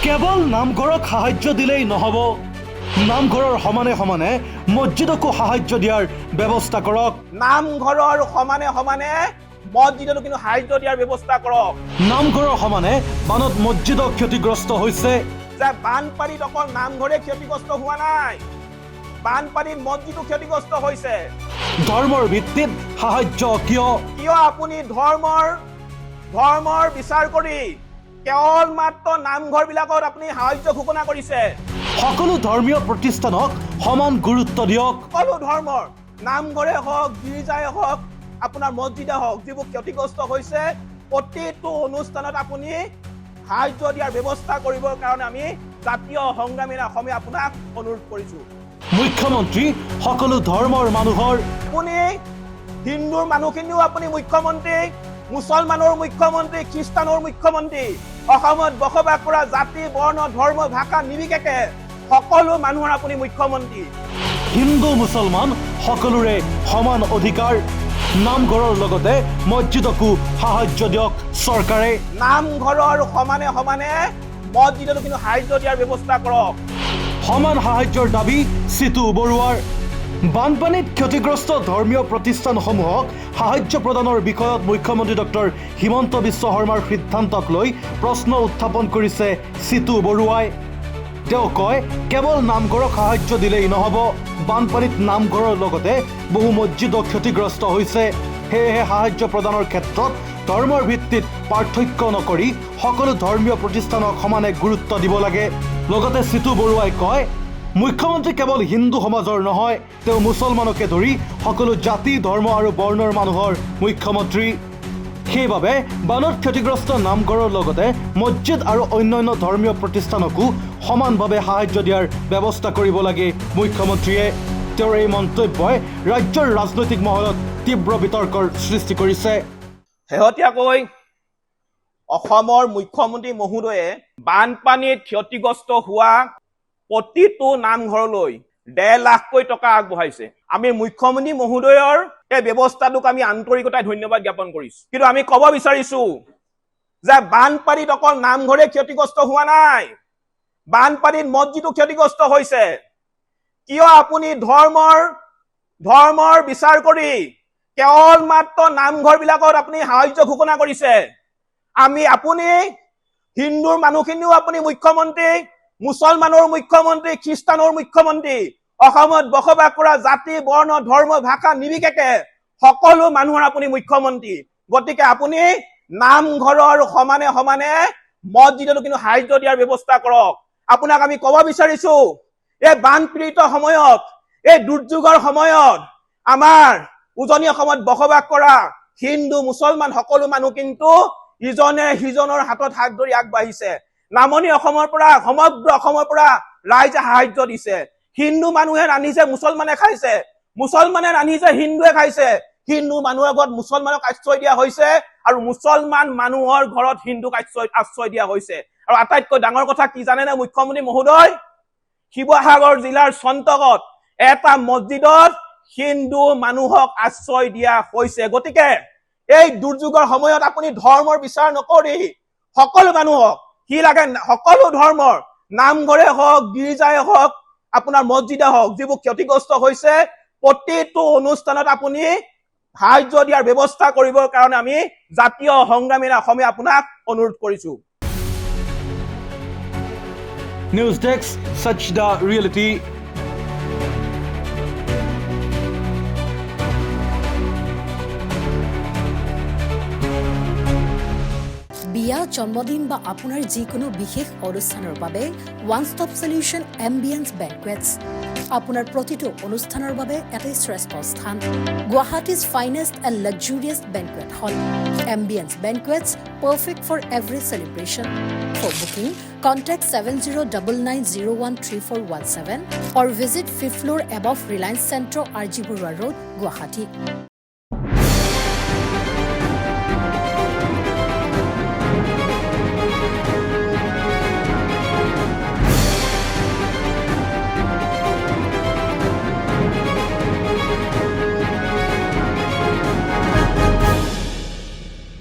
কেৱল নামঘৰক সাহায্য দিলেই নহ'ব, নামঘৰৰ সমানে সমানে মছজিদকো সাহায্য দিয়াৰ ব্যৱস্থা কৰক। নামঘৰৰ সমানে সমানে মছজিদতো কিন্তু সাহায্য দিয়াৰ ব্যৱস্থা কৰক। নামঘৰৰ সমানে বানত মছজিদক ক্ষতিগ্ৰস্ত হৈছে। যে বানপানীত অকল নামঘৰে ক্ষতিগ্ৰস্ত হোৱা নাই, বানপানীত মছজিদো ক্ষতিগ্ৰস্ত হৈছে। ধৰ্মৰ ভিত্তিত সাহায্য কিয়? আপুনি ধৰ্মৰ বিচাৰ কৰি কেৱল মাত্ৰ নামঘৰ বিলাকত আপুনি সাহায্য ঘোষণা কৰিছে। সকলো ধৰ্মীয় প্ৰতিষ্ঠানক সমান গুৰুত্ব দিয়ক। সকলো ধৰ্মৰ নামঘৰে হওক, গীৰ্জাই হওক, আপোনাৰ মছজিদে হওক, যিবোৰ ক্ষতিগ্ৰস্ত হৈছে প্ৰতিটো অনুষ্ঠানত আপুনি সাহায্য দিয়াৰ ব্যৱস্থা কৰিবৰ কাৰণে আমি জাতীয় সংগ্ৰামী অসমে আপোনাক অনুৰোধ কৰিছো। মুখ্যমন্ত্ৰী সকলো ধৰ্মৰ মানুহৰ। আপুনি হিন্দুৰ মানুহখিনিও আপুনি মুখ্যমন্ত্ৰী, মুছলমানৰ মুখ্যমন্ত্ৰী, খ্ৰীষ্টানৰ মুখ্যমন্ত্ৰী, অসমত বসবাস কৰা জাতি, বৰ্ণ, ধৰ্ম, ভাষা নিৰ্বিশেষে সকলো মানুহৰ আপুনি মুখ্যমন্ত্ৰী। হিন্দু মুছলমান সকলোৰে সমান অধিকাৰ। নামঘৰৰ লগতে মছজিদকো সাহায্য দিয়ক চৰকাৰে। নামঘৰৰ সমানে সমানে মছজিদতো কিন্তু সাহায্য দিয়াৰ ব্যৱস্থা কৰক। সমান সাহায্যৰ দাবী চিতু বৰুৱাৰ। বানপানীত ক্ষতিগ্ৰস্ত ধৰ্মীয় প্ৰতিষ্ঠানসমূহক সাহায্য প্ৰদানৰ বিষয়ত মুখ্যমন্ত্ৰী ডক্টৰ হিমন্ত বিশ্ব শৰ্মাৰ সিদ্ধান্তক লৈ প্ৰশ্ন উত্থাপন কৰিছে চিতু বৰুৱাই। তেওঁ কয়, কেৱল নামঘৰক সাহায্য দিলেই নহ'ব, বানপানীত নামঘৰৰ লগতে বহু মছজিদো ক্ষতিগ্ৰস্ত হৈছে। সেয়েহে সাহায্য প্ৰদানৰ ক্ষেত্ৰত ধৰ্মৰ ভিত্তিত পাৰ্থক্য নকৰি সকলো ধৰ্মীয় প্ৰতিষ্ঠানক সমানে গুৰুত্ব দিব লাগে। লগতে চিতু বৰুৱাই কয়, মুখ্যমন্ত্ৰী কেৱল হিন্দু সমাজৰ নহয়, তেওঁ মুছলমানকে ধৰি সকলো জাতি, ধৰ্ম আৰু বৰ্ণৰ মানুহৰ মুখ্যমন্ত্ৰী। সেইবাবে বানত ক্ষতিগ্ৰস্ত নামঘৰৰ লগতে মছজিদ আৰু অন্যান্য ধৰ্মীয় প্ৰতিষ্ঠানকো সমানভাৱে সাহায্য দিয়াৰ ব্যৱস্থা কৰিব লাগে মুখ্যমন্ত্ৰীয়ে। তেওঁৰ এই মন্তব্যই ৰাজ্যৰ ৰাজনৈতিক মহলত তীব্ৰ বিতৰ্কৰ সৃষ্টি কৰিছে। শেহতীয়াকৈ অসমৰ মুখ্যমন্ত্ৰী মহোদয়ে বানপানীত ক্ষতিগ্ৰস্ত হোৱা প্ৰতিটো নামঘৰলৈ 1.5 লাখকৈ টকা আগবঢ়াইছে। আমি মুখ্যমন্ত্ৰী মহোদয়ৰ এই ব্যৱস্থাটোক আমি আন্তৰিকতাৰে ধন্যবাদ জ্ঞাপন কৰিছো। কিন্তু আমি ক'ব বিচাৰিছো যে বানপানীত অকল নামঘৰে ক্ষতিগ্ৰস্ত হোৱা নাই, বানপানীত মছজিদো ক্ষতিগ্ৰস্ত হৈছে। কিয় আপুনি ধৰ্মৰ বিচাৰ কৰি কেৱল মাত্ৰ নামঘৰ বিলাকত আপুনি সাহায্য ঘোষণা কৰিছে? আপুনি হিন্দুৰ মানুহখিনিও আপুনি মুখ্যমন্ত্ৰী, মুছলমানৰ মুখ্যমন্ত্ৰী, খ্ৰীষ্টানৰ মুখ্যমন্ত্ৰী, অসমত বসবাস কৰা জাতি, বৰ্ণ, ধৰ্ম, ভাষা নিৰ্বিশেষে সকলো মানুহৰ আপুনি মুখ্যমন্ত্ৰী। গতিকে আপুনি নামঘৰৰ সমানে সমানে মছজিদতো কিন্তু সাহায্য দিয়াৰ ব্যৱস্থা কৰক। আপোনাক আমি ক'ব বিচাৰিছো, এই বানপীড়িত সময়ত, এই দুৰ্যোগৰ সময়ত আমাৰ উজনি অসমত বসবাস কৰা হিন্দু, মুছলমান সকলো মানুহ কিন্তু ইজনে সিজনৰ হাতত হাত ধৰি আগবাঢ়িছে। নামনি অসমৰ পৰা, সমগ্ৰ অসমৰ পৰা ৰাইজে সাহায্য দিছে। হিন্দু মানুহে ৰান্ধিছে, মুছলমানে খাইছে, মুছলমানে ৰান্ধিছে, হিন্দুৱে খাইছে। হিন্দু মানুহৰ ঘৰত মুছলমানক আশ্ৰয় দিয়া হৈছে আৰু মুছলমান মানুহৰ ঘৰত হিন্দুক আশ্ৰয় দিয়া হৈছে। আৰু আটাইতকৈ ডাঙৰ কথা কি জানেনে মুখ্যমন্ত্ৰী মহোদয়? শিৱসাগৰ জিলাৰ চন্তগত এটা মছজিদত হিন্দু মানুহক আশ্ৰয় দিয়া হৈছে। গতিকে এই দুৰ্যোগৰ সময়ত আপুনি ধৰ্মৰ বিচাৰ নকৰি সকলো মানুহক, কি লাগে সকলো ধৰ্মৰ নামঘৰে হওক, গীৰ্জাই হওক, আপোনাৰ মছজিদে হওক, যিবোৰ ক্ষতিগ্ৰস্ত হৈছে প্ৰতিটো অনুষ্ঠানত আপুনি সাহায্য দিয়াৰ ব্যৱস্থা কৰিবৰ কাৰণে আমি জাতীয় সংগ্ৰামী অসমে আপোনাক অনুৰোধ কৰিছো। News desk, Sach the reality. বিয়া, জন্মদিন বা আপোনাৰ যিকোনো বিশেষ অনুষ্ঠানৰ বাবে one stop solution ambience banquets. আপোনাৰ প্ৰতিটো অনুষ্ঠানৰ বাবে এটাই শ্ৰেষ্ঠ স্থান, Guwahati's finest and luxurious banquet hall. Ambience banquets, perfect for every celebration. For booking, contact 7099013417 or visit 5th floor above Reliance Centro, RG Burwa Road, Guwahati.